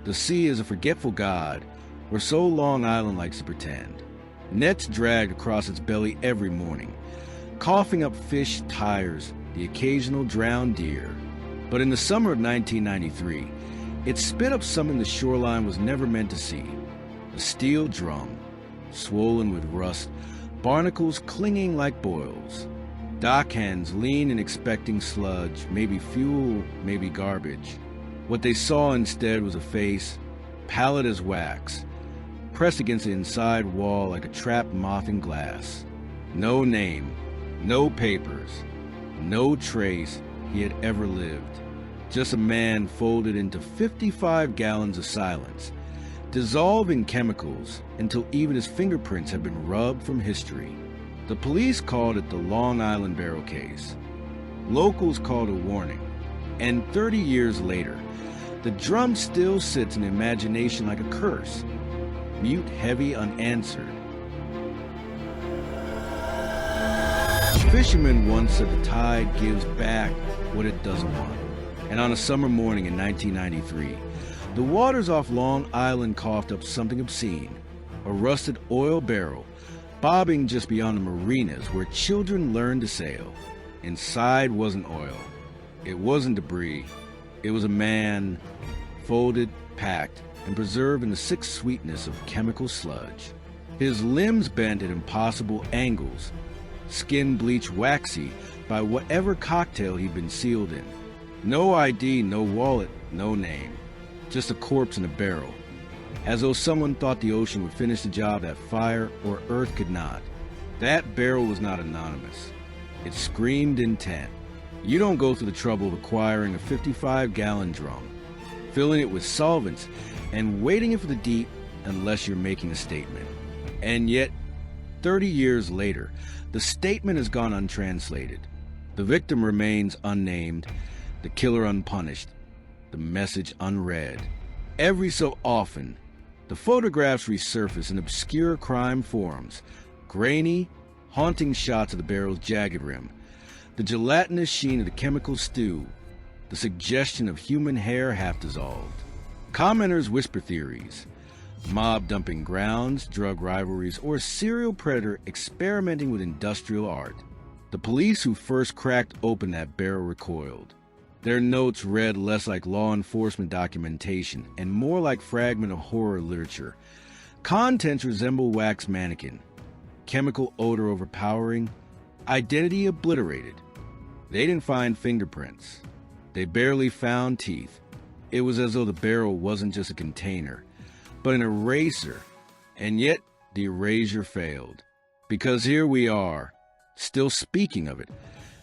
The sea is a forgetful god, or so Long Island likes to pretend. Nets dragged across its belly every morning, coughing up fish, tires, the occasional drowned deer. But in the summer of 1993, it spit up something the shoreline was never meant to see. A steel drum, swollen with rust, barnacles clinging like boils. Dock hands lean and expecting sludge, maybe fuel, maybe garbage. What they saw instead was a face, pallid as wax, pressed against the inside wall like a trapped moth in glass. No name, no papers, no trace he had ever lived. Just a man folded into 55 gallons of silence, dissolving chemicals until even his fingerprints had been rubbed from history. The police called it the Long Island Barrel case. Locals called it a warning. And 30 years later, the drum still sits in imagination like a curse, mute, heavy, unanswered. A fisherman once said the tide gives back what it doesn't want. And on a summer morning in 1993, the waters off Long Island coughed up something obscene, a rusted oil barrel, bobbing just beyond the marinas where children learned to sail. Inside wasn't oil. It wasn't debris. It was a man, folded, packed, and preserved in the sick sweetness of chemical sludge. His limbs bent at impossible angles, skin bleached waxy by whatever cocktail he'd been sealed in. No ID, no wallet, no name. Just a corpse in a barrel. As though someone thought the ocean would finish the job that fire or earth could not. That barrel was not anonymous. It screamed intent. You don't go through the trouble of acquiring a 55-gallon drum, filling it with solvents, and waiting it for the deep unless you're making a statement. And yet, 30 years later, the statement has gone untranslated. The victim remains unnamed, the killer unpunished, the message unread. Every so often, the photographs resurface in obscure crime forums, grainy, haunting shots of the barrel's jagged rim, the gelatinous sheen of the chemical stew, the suggestion of human hair half dissolved. Commenters whisper theories, mob dumping grounds, drug rivalries, or a serial predator experimenting with industrial art. The police who first cracked open that barrel recoiled. Their notes read less like law enforcement documentation and more like fragment of horror literature. Contents resemble wax mannequin, chemical odor overpowering, identity obliterated. They didn't find fingerprints. They barely found teeth. It was as though the barrel wasn't just a container, but an eraser. And yet, the erasure failed. Because here we are, still speaking of it,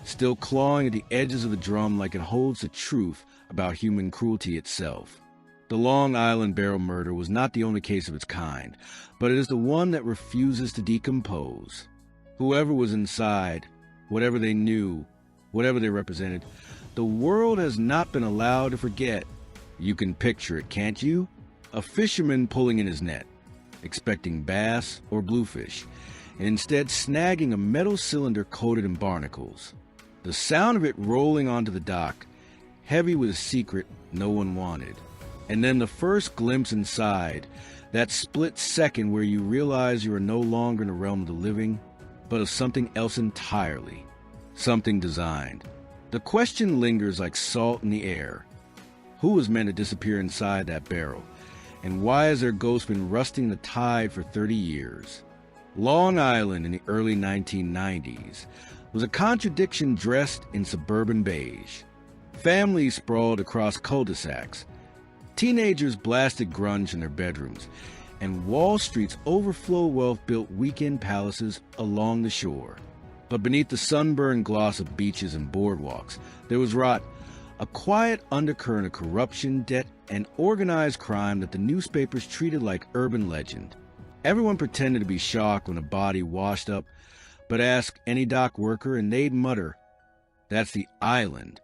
still clawing at the edges of the drum like it holds the truth about human cruelty itself. The Long Island barrel murder was not the only case of its kind, but it is the one that refuses to decompose. Whoever was inside, whatever they knew, whatever they represented, the world has not been allowed to forget. You can picture it, can't you? A fisherman pulling in his net, expecting bass or bluefish, and instead snagging a metal cylinder coated in barnacles. The sound of it rolling onto the dock, heavy with a secret no one wanted. And then the first glimpse inside, that split second where you realize you are no longer in the realm of the living, but of something else entirely. Something designed. The question lingers like salt in the air. Who was meant to disappear inside that barrel? And why has their ghost been rusting the tide for 30 years? Long Island in the early 1990s was a contradiction dressed in suburban beige. Families sprawled across cul-de-sacs. Teenagers blasted grunge in their bedrooms. And Wall Street's overflow wealth built weekend palaces along the shore. But beneath the sunburned gloss of beaches and boardwalks, there was rot, a quiet undercurrent of corruption, debt, and organized crime that the newspapers treated like urban legend. Everyone pretended to be shocked when a body washed up, but ask any dock worker and they'd mutter, "That's the island.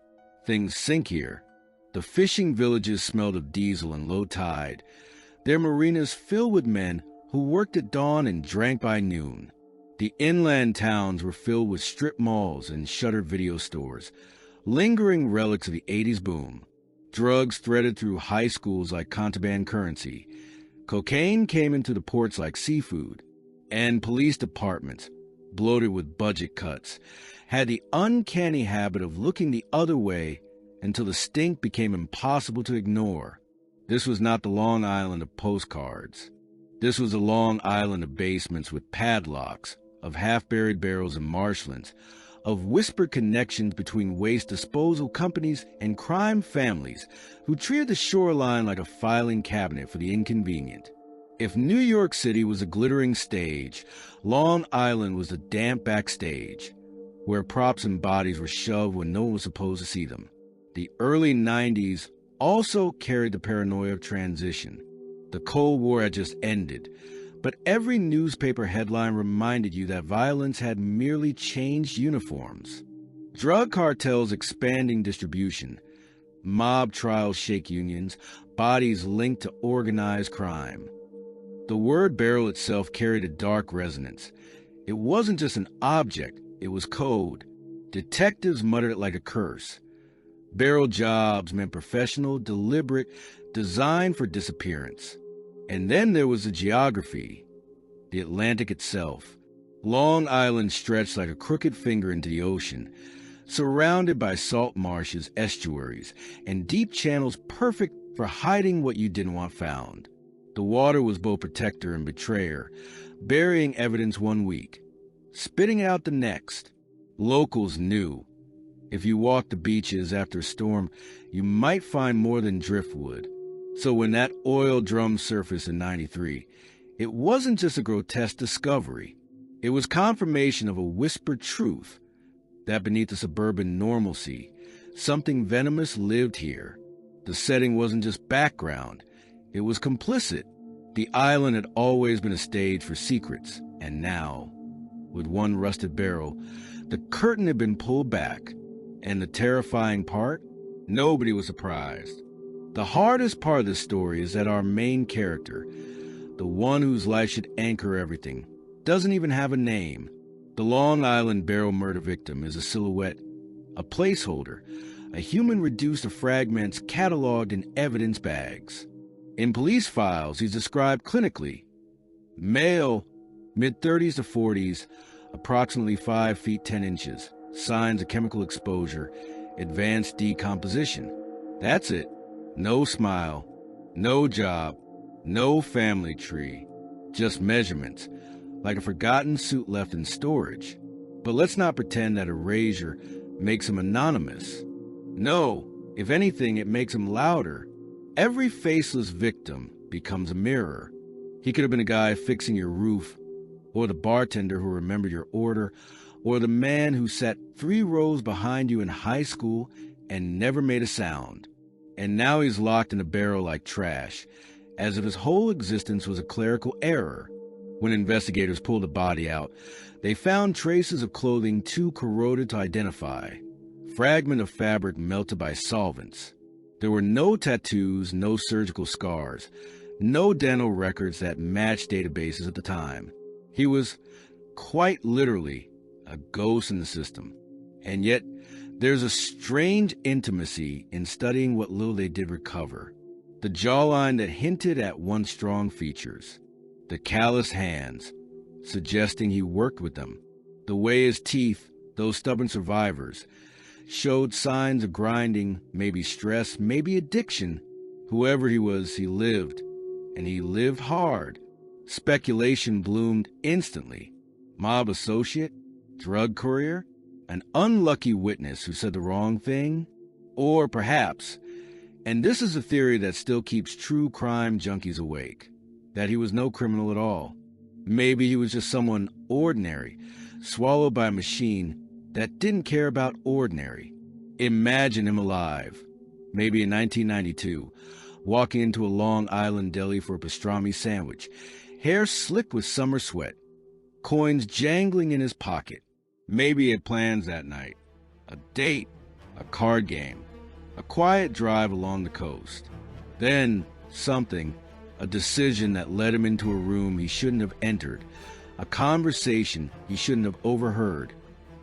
Things sink here." The fishing villages smelled of diesel and low tide, their marinas filled with men who worked at dawn and drank by noon. The inland towns were filled with strip malls and shuttered video stores, lingering relics of the 80s boom. Drugs threaded through high schools like contraband currency. Cocaine came into the ports like seafood. And police departments, bloated with budget cuts, had the uncanny habit of looking the other way until the stink became impossible to ignore. This was not the Long Island of postcards. This was the Long Island of basements with padlocks, of half-buried barrels and marshlands, of whispered connections between waste disposal companies and crime families who treated the shoreline like a filing cabinet for the inconvenient. If New York City was a glittering stage, Long Island was the damp backstage, where props and bodies were shoved when no one was supposed to see them. The early 90s also carried the paranoia of transition. The Cold War had just ended, but every newspaper headline reminded you that violence had merely changed uniforms. Drug cartels expanding distribution, mob trials shake unions, bodies linked to organized crime. The word barrel itself carried a dark resonance. It wasn't just an object, it was code. Detectives muttered it like a curse. Barrel jobs meant professional, deliberate, designed for disappearance. And then there was the geography, the Atlantic itself. Long Island stretched like a crooked finger into the ocean, surrounded by salt marshes, estuaries, and deep channels perfect for hiding what you didn't want found. The water was both protector and betrayer, burying evidence one week, spitting it out the next. Locals knew. If you walked the beaches after a storm, you might find more than driftwood. So when that oil drum surfaced in '93, it wasn't just a grotesque discovery. It was confirmation of a whispered truth, that beneath the suburban normalcy, something venomous lived here. The setting wasn't just background, it was complicit. The island had always been a stage for secrets, and now, with one rusted barrel, the curtain had been pulled back. And the terrifying part? Nobody was surprised. The hardest part of this story is that our main character, the one whose life should anchor everything, doesn't even have a name. The Long Island barrel murder victim is a silhouette, a placeholder, a human reduced to fragments cataloged in evidence bags. In police files, he's described clinically. Male, mid-30s to 40s, approximately 5 feet 10 inches, signs of chemical exposure, advanced decomposition. That's it. No smile, no job, no family tree, just measurements, like a forgotten suit left in storage. But let's not pretend that erasure makes him anonymous. No, if anything, it makes him louder. Every faceless victim becomes a mirror. He could have been a guy fixing your roof, or the bartender who remembered your order, or the man who sat 3 rows behind you in high school and never made a sound. And now he's locked in a barrel like trash, as if his whole existence was a clerical error. When investigators pulled the body out, they found traces of clothing too corroded to identify. Fragment of fabric melted by solvents. There were no tattoos, no surgical scars, no dental records that matched databases at the time. He was, quite literally, a ghost in the system. And yet, there's a strange intimacy in studying what little they did recover. The jawline that hinted at once strong features. The callous hands, suggesting he worked with them. The way his teeth, those stubborn survivors, showed signs of grinding, maybe stress, maybe addiction. Whoever he was, he lived. And he lived hard. Speculation bloomed instantly. Mob associate? Drug courier? An unlucky witness who said the wrong thing? Or perhaps, and this is a theory that still keeps true crime junkies awake, that he was no criminal at all. Maybe he was just someone ordinary, swallowed by a machine that didn't care about ordinary. Imagine him alive, maybe in 1992, walking into a Long Island deli for a pastrami sandwich, hair slick with summer sweat, coins jangling in his pocket. Maybe he had plans that night. A date, a card game, a quiet drive along the coast. Then something, a decision that led him into a room he shouldn't have entered, a conversation he shouldn't have overheard,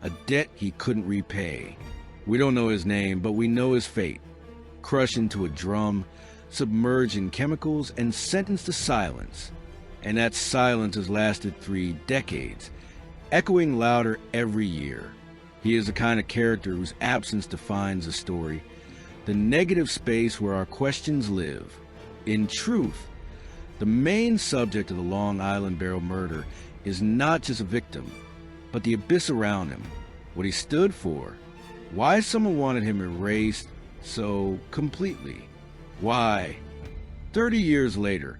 a debt he couldn't repay. We don't know his name, but we know his fate. crushed into a drum, submerged in chemicals, and sentenced to silence. And that silence has lasted 3 decades, echoing louder every year. He is the kind of character whose absence defines a story, the negative space where our questions live. In truth, the main subject of the Long Island barrel murder is not just a victim, but the abyss around him, what he stood for, why someone wanted him erased so completely. Why? 30 years later,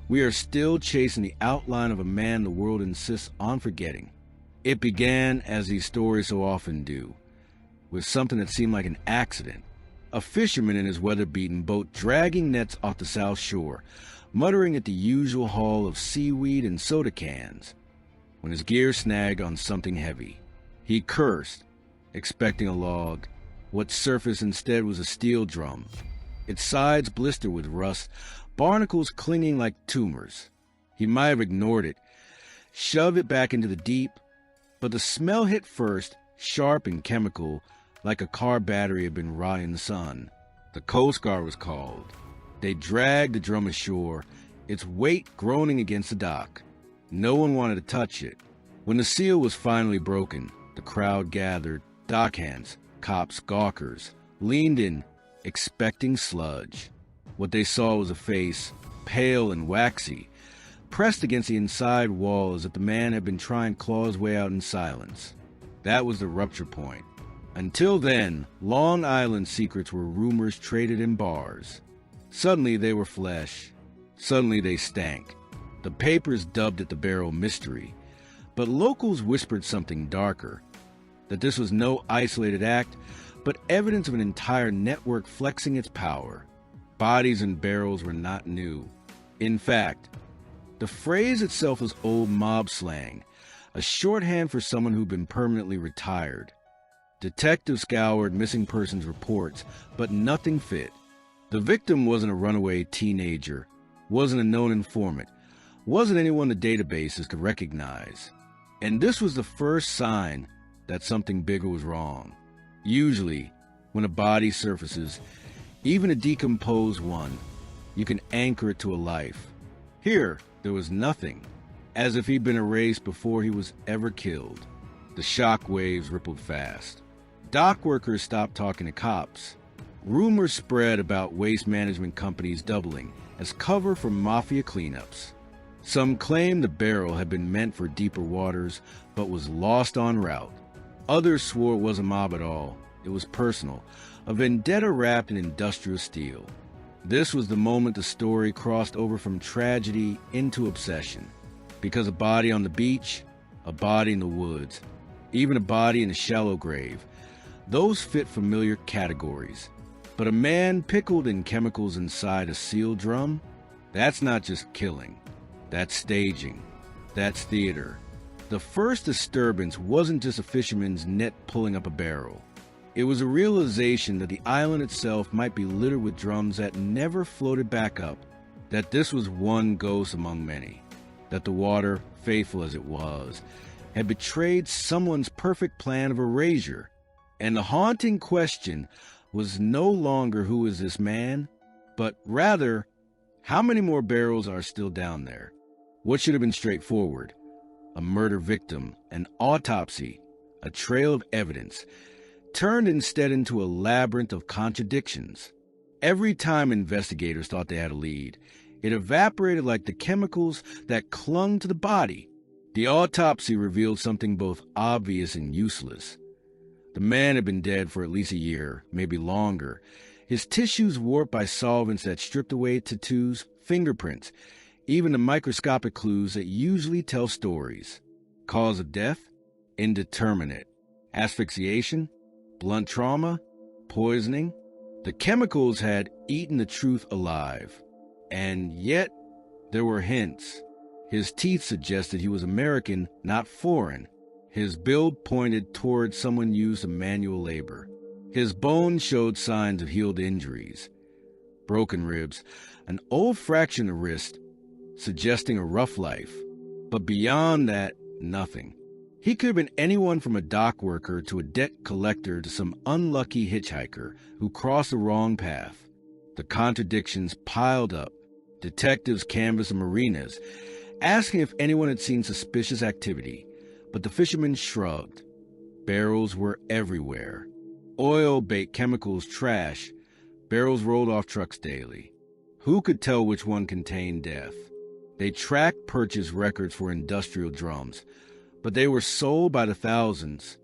we are still chasing the outline of a man the world insists on forgetting. It began, as these stories so often do, with something that seemed like an accident. A fisherman in his weather-beaten boat dragging nets off the South Shore, muttering at the usual haul of seaweed and soda cans, when his gear snagged on something heavy. He cursed, expecting a log. What surfaced instead was a steel drum, its sides blistered with rust, barnacles clinging like tumors. He might have ignored it, shoved it back into the deep, but the smell hit first, sharp and chemical, like a car battery had been rotting in the sun. The Coast Guard was called. They dragged the drum ashore, its weight groaning against the dock. No one wanted to touch it. When the seal was finally broken, the crowd gathered, dockhands, cops, gawkers, leaned in, expecting sludge. What they saw was a face, pale and waxy, pressed against the inside wall as if the man had been trying to claw his way out in silence. That was the rupture point. Until then, Long Island secrets were rumors traded in bars. Suddenly they were flesh. Suddenly they stank. The papers dubbed it the barrel mystery. But locals whispered something darker, that this was no isolated act, but evidence of an entire network flexing its power. Bodies and barrels were not new. In fact, the phrase itself was old mob slang, a shorthand for someone who'd been permanently retired. Detectives scoured missing persons reports, but nothing fit. The victim wasn't a runaway teenager, wasn't a known informant, wasn't anyone the databases could recognize. And this was the first sign that something bigger was wrong. Usually, when a body surfaces, even a decomposed one, you can anchor it to a life. Here, there was nothing, as if he'd been erased before he was ever killed. The shock waves rippled fast. Dock workers stopped talking to cops. Rumors spread about waste management companies doubling as cover for mafia cleanups. Some claimed the barrel had been meant for deeper waters, but was lost en route. Others swore it wasn't mob at all. It was personal, a vendetta wrapped in industrial steel. This was the moment the story crossed over from tragedy into obsession. Because a body on the beach, a body in the woods, even a body in a shallow grave, those fit familiar categories. But a man pickled in chemicals inside a sealed drum? That's not just killing. That's staging. That's theater. The first disturbance wasn't just a fisherman's net pulling up a barrel. It was a realization that the island itself might be littered with drums that never floated back up, that this was one ghost among many, that the water, faithful as it was, had betrayed someone's perfect plan of erasure. And the haunting question was no longer who is this man, but rather, how many more barrels are still down there? What should have been straightforward? A murder victim, an autopsy, a trail of evidence, turned instead into a labyrinth of contradictions. Every time investigators thought they had a lead, it evaporated like the chemicals that clung to the body. The autopsy revealed something both obvious and useless. The man had been dead for at least a year, maybe longer. His tissues warped by solvents that stripped away tattoos, fingerprints, even the microscopic clues that usually tell stories. Cause of death? Indeterminate. Asphyxiation? Blunt trauma? Poisoning? The chemicals had eaten the truth alive. And yet, there were hints. His teeth suggested he was American, not foreign. His build pointed toward someone used to manual labor. His bones showed signs of healed injuries. Broken ribs, an old fracture in the wrist, suggesting a rough life. But beyond that, nothing. He could have been anyone from a dock worker to a debt collector to some unlucky hitchhiker who crossed the wrong path. The contradictions piled up. Detectives canvassed the marinas, asking if anyone had seen suspicious activity, but the fishermen shrugged. Barrels were everywhere. Oil, bait, chemicals, trash. Barrels rolled off trucks daily. Who could tell which one contained death? They tracked purchase records for industrial drums, but they were sold by the thousands.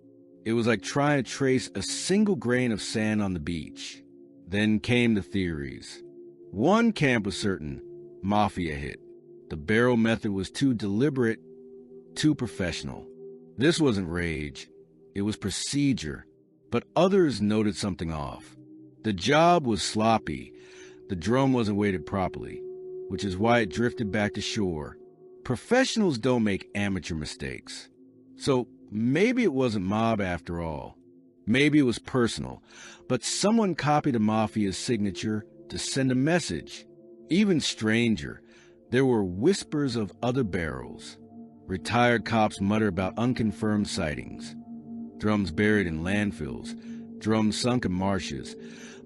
It was like trying to trace a single grain of sand on the beach. Then came the theories. One camp was certain: mafia hit. The barrel method was too deliberate, too professional. This wasn't rage. It was procedure. But others noted something off. The job was sloppy. The drum wasn't weighted properly, which is why it drifted back to shore. Professionals don't make amateur mistakes. So maybe it wasn't mob after all. Maybe it was personal, but someone copied the mafia's signature to send a message. Even stranger, there were whispers of other barrels. Retired cops mutter about unconfirmed sightings. Drums buried in landfills, drums sunk in marshes,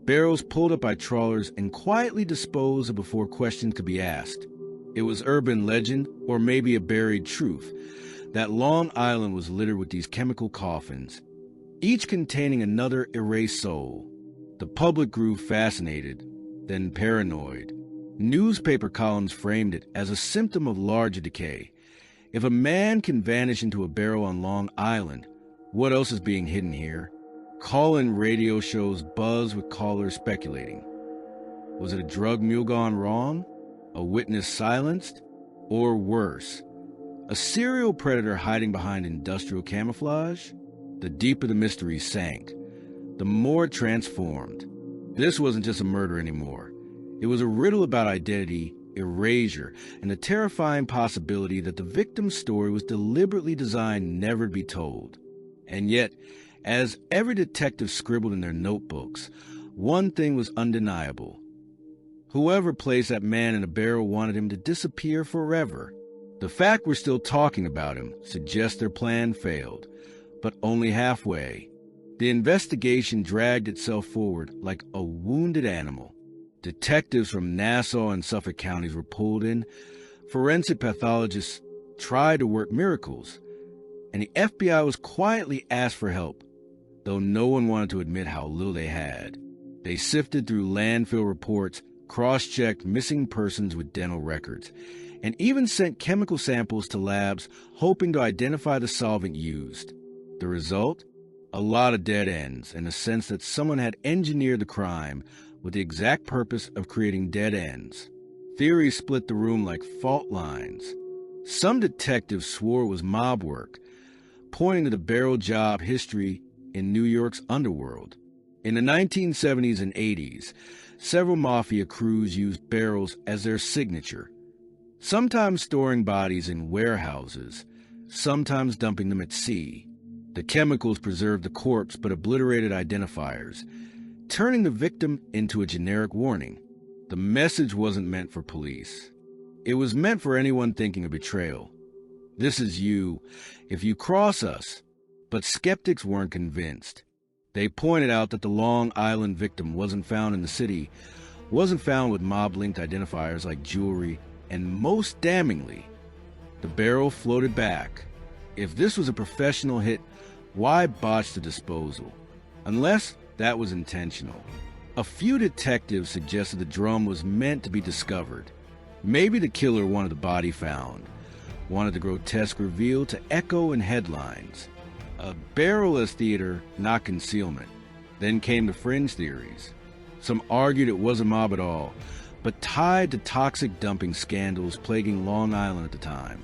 barrels pulled up by trawlers and quietly disposed of before questions could be asked. It was urban legend, or maybe a buried truth, that Long Island was littered with these chemical coffins, each containing another erased soul. The public grew fascinated, then paranoid. Newspaper columns framed it as a symptom of larger decay. If a man can vanish into a barrel on Long Island, what else is being hidden here? Call-in radio shows buzz with callers speculating. Was it a drug mule gone wrong? A witness silenced? Or worse, a serial predator hiding behind industrial camouflage? The deeper the mystery sank, the more it transformed. This wasn't just a murder anymore. It was a riddle about identity, erasure, and the terrifying possibility that the victim's story was deliberately designed never to be told. And yet, as every detective scribbled in their notebooks, one thing was undeniable. Whoever placed that man in a barrel wanted him to disappear forever. The fact we're still talking about him suggests their plan failed, but only halfway. The investigation dragged itself forward like a wounded animal. Detectives from Nassau and Suffolk counties were pulled in. Forensic pathologists tried to work miracles. And the FBI was quietly asked for help, though no one wanted to admit how little they had. They sifted through landfill reports, cross-checked missing persons with dental records, and even sent chemical samples to labs hoping to identify the solvent used. The result? A lot of dead ends, and a sense that someone had engineered the crime with the exact purpose of creating dead ends. Theories split the room like fault lines. Some detectives swore it was mob work, pointing to the barrel job history in New York's underworld. In the 1970s and 80s, several mafia crews used barrels as their signature, sometimes storing bodies in warehouses, sometimes dumping them at sea. The chemicals preserved the corpse but obliterated identifiers, turning the victim into a generic warning. The message wasn't meant for police. It was meant for anyone thinking of betrayal. This is you, if you cross us. But skeptics weren't convinced. They pointed out that the Long Island victim wasn't found in the city, wasn't found with mob-linked identifiers like jewelry, and most damningly, the barrel floated back. If this was a professional hit, why botch the disposal? Unless that was intentional. A few detectives suggested the drum was meant to be discovered. Maybe the killer wanted the body found, wanted the grotesque reveal to echo in headlines. A barrel as theater, not concealment. Then came the fringe theories. Some argued it wasn't mob at all, but tied to toxic dumping scandals plaguing Long Island at the time.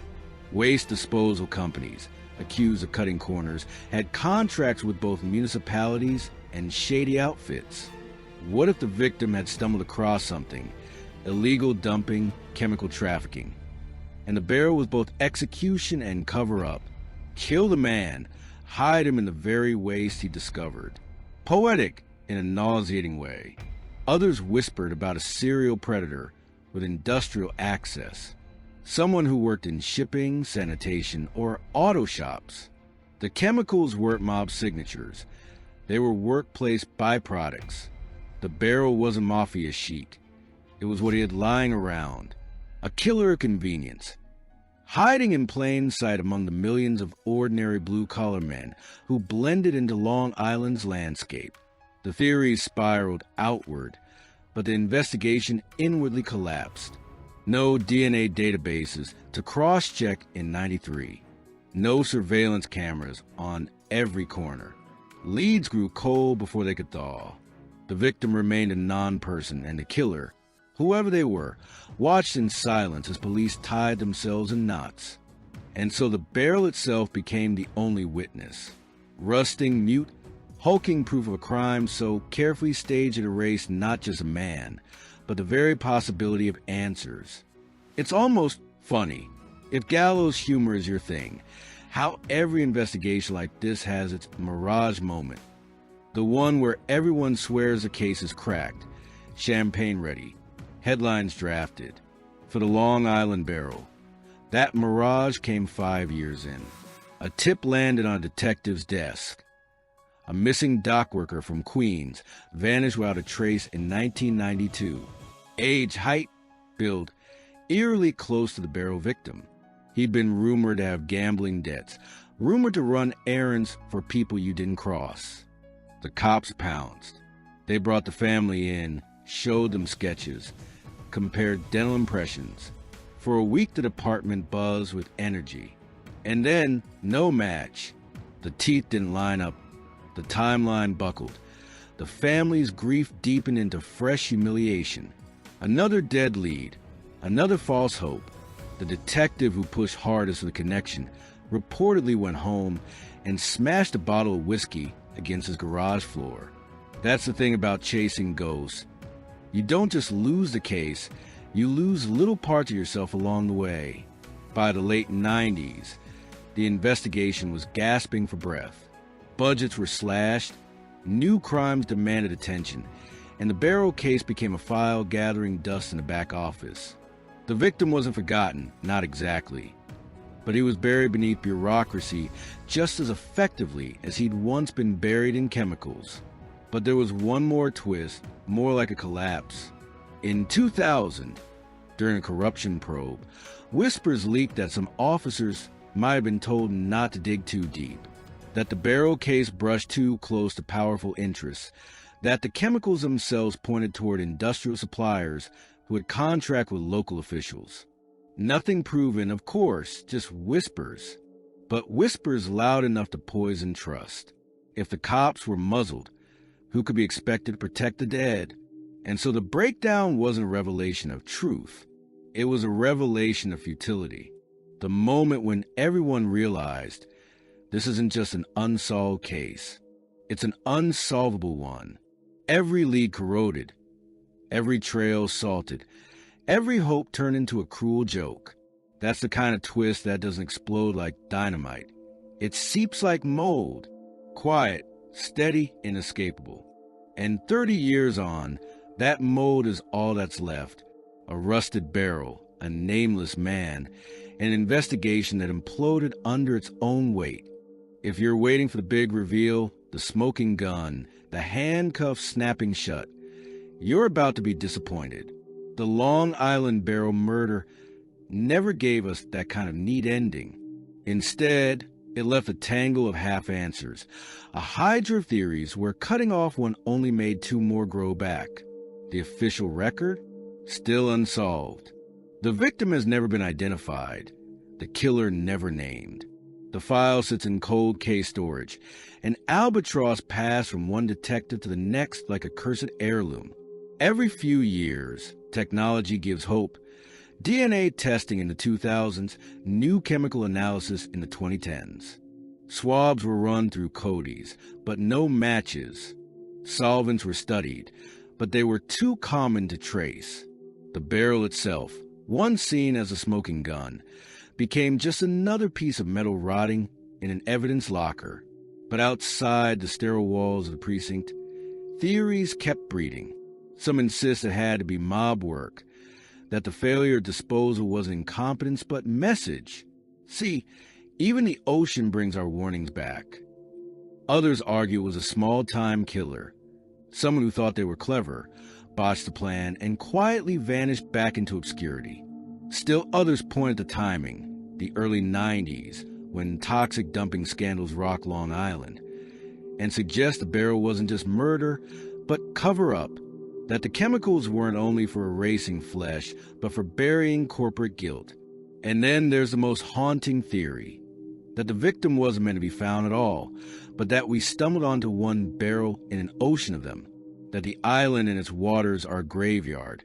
Waste disposal companies, accused of cutting corners, had contracts with both municipalities and shady outfits. What if the victim had stumbled across something? Illegal dumping, chemical trafficking. And the barrel was both execution and cover-up. Kill the man, hide him in the very waste he discovered. Poetic in a nauseating way. Others whispered about a serial predator with industrial access. Someone who worked in shipping, sanitation, or auto shops. The chemicals weren't mob signatures. They were workplace byproducts. The barrel wasn't mafia chic. It was what he had lying around. A killer convenience. Hiding in plain sight among the millions of ordinary blue-collar men who blended into Long Island's landscape. The theories spiraled outward, but the investigation inwardly collapsed. No DNA databases to cross-check in '93. No surveillance cameras on every corner. Leads grew cold before they could thaw. The victim remained a non-person, and the killer, whoever they were, watched in silence as police tied themselves in knots. And so the barrel itself became the only witness. Rusting, mute, hulking proof of a crime so carefully staged it erased not just a man, but the very possibility of answers. It's almost funny, if gallows humor is your thing, how every investigation like this has its mirage moment. The one where everyone swears the case is cracked, champagne ready, headlines drafted, for the Long Island barrel. That mirage came 5 years in. A tip landed on a detective's desk. A missing dock worker from Queens vanished without a trace in 1992. Age, height, build, eerily close to the barrel victim. He'd been rumored to have gambling debts, rumored to run errands for people you didn't cross. The cops pounced. They brought the family in, showed them sketches, compared dental impressions. For a week, the department buzzed with energy. And then, no match. The teeth didn't line up. The timeline buckled. The family's grief deepened into fresh humiliation. Another dead lead. Another false hope. The detective who pushed hardest for the connection reportedly went home and smashed a bottle of whiskey against his garage floor. That's the thing about chasing ghosts. You don't just lose the case, you lose little parts of yourself along the way. By the late 90s, the investigation was gasping for breath. Budgets were slashed, new crimes demanded attention, and the barrel case became a file gathering dust in the back office. The victim wasn't forgotten, not exactly, but he was buried beneath bureaucracy just as effectively as he'd once been buried in chemicals. But there was one more twist, more like a collapse. In 2000, during a corruption probe, whispers leaked that some officers might have been told not to dig too deep, that the barrel case brushed too close to powerful interests, that the chemicals themselves pointed toward industrial suppliers who would contract with local officials. Nothing proven, of course, just whispers. But whispers loud enough to poison trust. If the cops were muzzled, who could be expected to protect the dead? And so the breakdown wasn't a revelation of truth. It was a revelation of futility. The moment when everyone realized this isn't just an unsolved case. It's an unsolvable one. Every lead corroded. Every trail salted. Every hope turned into a cruel joke. That's the kind of twist that doesn't explode like dynamite. It seeps like mold. Quiet, steady, inescapable. And 30 years on, that mold is all that's left. A rusted barrel, a nameless man, an investigation that imploded under its own weight. If you're waiting for the big reveal, the smoking gun, the handcuffs snapping shut, you're about to be disappointed. The Long Island barrel murder never gave us that kind of neat ending. Instead, it left a tangle of half-answers, a hydra of theories where cutting off one only made two more grow back. The official record? Still unsolved. The victim has never been identified. The killer never named. The file sits in cold case storage, an albatross passed from one detective to the next like a cursed heirloom. Every few years, technology gives hope. DNA testing in the 2000s, new chemical analysis in the 2010s. Swabs were run through Cody's, but no matches. Solvents were studied, but they were too common to trace. The barrel itself, once seen as a smoking gun, became just another piece of metal rotting in an evidence locker. But outside the sterile walls of the precinct, theories kept breeding. Some insist it had to be mob work, that the failure of disposal wasn't incompetence but message. See, Even the ocean brings our warnings back. Others argue it was a small-time killer, someone who thought they were clever, botched the plan, and quietly vanished back into obscurity. Still others point at the timing, the early 90s, when toxic dumping scandals rocked Long Island, and suggest the barrel wasn't just murder, but cover-up, that the chemicals weren't only for erasing flesh, but for burying corporate guilt. And then there's the most haunting theory, that the victim wasn't meant to be found at all, but that we stumbled onto one barrel in an ocean of them, that the island and its waters are a graveyard,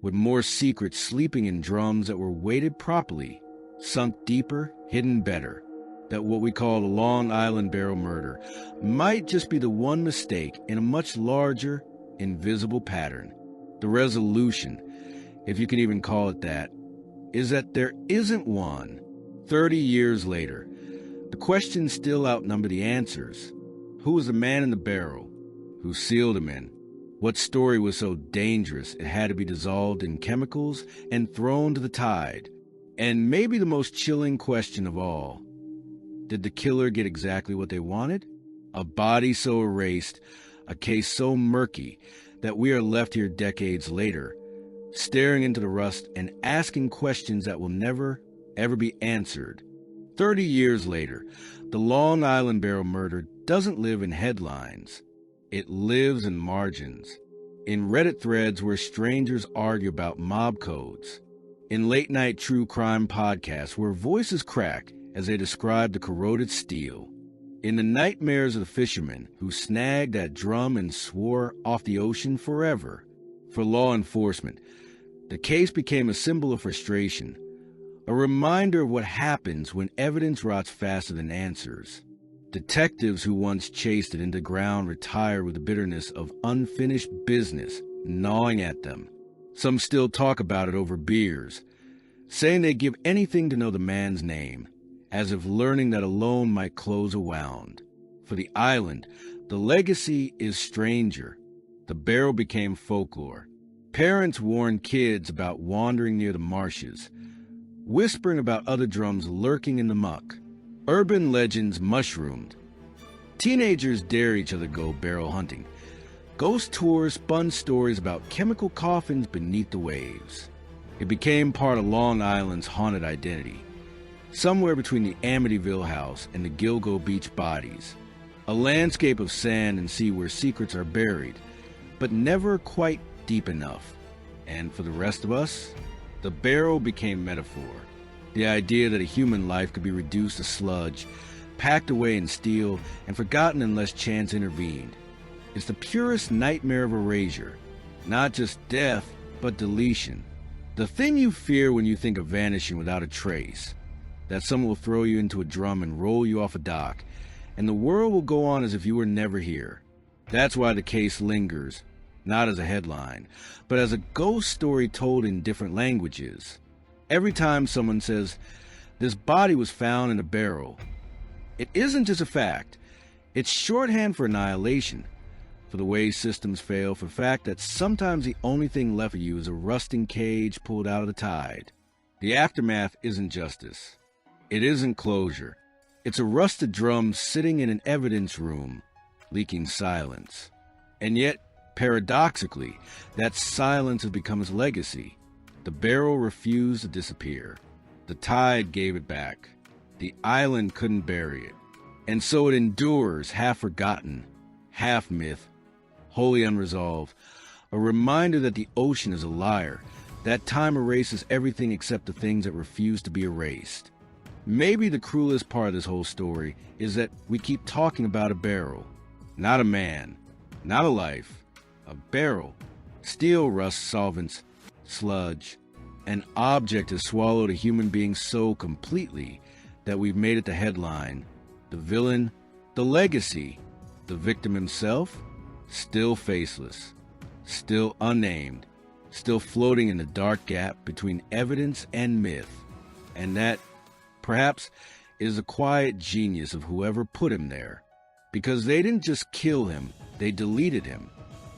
with more secrets sleeping in drums that were weighted properly, sunk deeper, hidden better, that what we call the Long Island barrel murder might just be the one mistake in a much larger, invisible pattern. The resolution, if you can even call it that, is that there isn't one. 30 years later, the questions still outnumber the answers. Who was the man in the barrel? Who sealed him in? What story was so dangerous it had to be dissolved in chemicals and thrown to the tide? And maybe the most chilling question of all, did the killer get exactly what they wanted? A body so erased, a case so murky, that we are left here decades later, staring into the rust and asking questions that will never, ever be answered. 30 years later, the Long Island barrel murder doesn't live in headlines. It lives in margins, in Reddit threads where strangers argue about mob codes, in late-night true crime podcasts where voices crack as they describe the corroded steel, in the nightmares of the fishermen who snagged that drum and swore off the ocean forever. For law enforcement, the case became a symbol of frustration, a reminder of what happens when evidence rots faster than answers. Detectives who once chased it into ground retire with the bitterness of unfinished business gnawing at them. Some still talk about it over beers, saying they'd give anything to know the man's name, as if learning that alone might close a wound. For the island, the legacy is stranger. The barrel became folklore. Parents warned kids about wandering near the marshes, whispering about other drums lurking in the muck. Urban legends mushroomed. Teenagers dare each other go barrel hunting. Ghost tours spun stories about chemical coffins beneath the waves. It became part of Long Island's haunted identity, somewhere between the Amityville house and the Gilgo Beach bodies. A landscape of sand and sea where secrets are buried, but never quite deep enough. And for the rest of us, the barrel became metaphor. The idea that a human life could be reduced to sludge, packed away in steel, and forgotten unless chance intervened. It's the purest nightmare of erasure, not just death, but deletion. The thing you fear when you think of vanishing without a trace, that someone will throw you into a drum and roll you off a dock, and the world will go on as if you were never here. That's why the case lingers, not as a headline, but as a ghost story told in different languages. Every time someone says, this body was found in a barrel, it isn't just a fact. It's shorthand for annihilation, for the way systems fail, for the fact that sometimes the only thing left of you is a rusting cage pulled out of the tide. The aftermath isn't justice. It isn't closure. It's a rusted drum sitting in an evidence room, leaking silence. And yet, paradoxically, that silence has become its legacy. The barrel refused to disappear. The tide gave it back. The island couldn't bury it. And so it endures, half forgotten, half myth, wholly unresolved. A reminder that the ocean is a liar, that time erases everything except the things that refuse to be erased. Maybe the cruelest part of this whole story is that we keep talking about a barrel. Not a man, not a life, a barrel. Steel, rust, solvents, sludge. An object has swallowed a human being so completely that we've made it the headline, the villain, the legacy. The victim himself, still faceless, still unnamed, still floating in the dark gap between evidence and myth. And that, perhaps, is the quiet genius of whoever put him there. Because they didn't just kill him, they deleted him.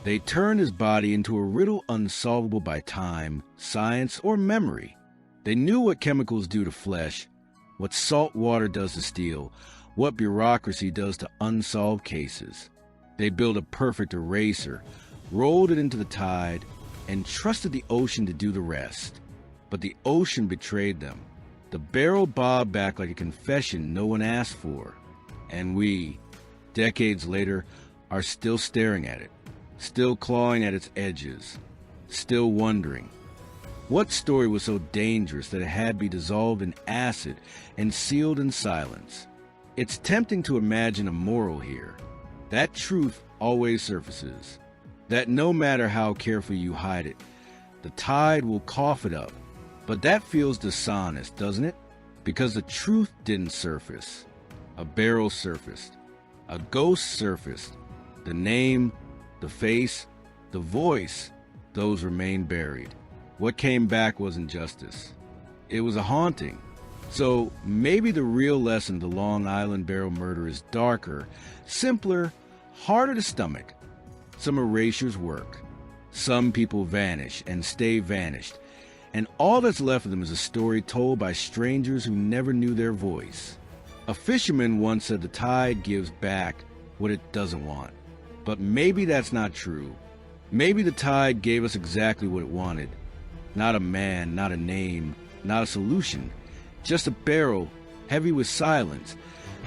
They turned his body into a riddle unsolvable by time, science, or memory. They knew what chemicals do to flesh, what salt water does to steel, what bureaucracy does to unsolved cases. They built a perfect eraser, rolled it into the tide, and trusted the ocean to do the rest. But the ocean betrayed them. The barrel bobbed back like a confession no one asked for. And we, decades later, are still staring at it, still clawing at its edges, still wondering. What story was so dangerous that it had to be dissolved in acid and sealed in silence? It's tempting to imagine a moral here. That truth always surfaces. That no matter how carefully you hide it, the tide will cough it up. But that feels dishonest, doesn't it? Because the truth didn't surface. A barrel surfaced. A ghost surfaced. The name, the face, the voice, those remain buried. What came back wasn't justice. It was a haunting. So maybe the real lesson of the Long Island barrel murder is darker, simpler, harder to stomach. Some erasures work. Some people vanish and stay vanished. And all that's left of them is a story told by strangers who never knew their voice. A fisherman once said the tide gives back what it doesn't want. But maybe that's not true. Maybe the tide gave us exactly what it wanted. Not a man, not a name, not a solution. Just a barrel, heavy with silence,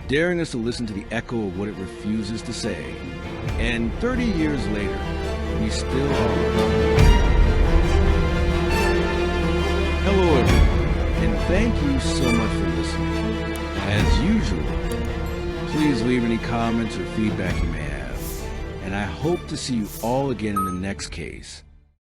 daring us to listen to the echo of what it refuses to say. And 30 years later, we still are. Hello everyone, and thank you so much for listening. As usual, please leave any comments or feedback you may have, and I hope to see you all again in the next case.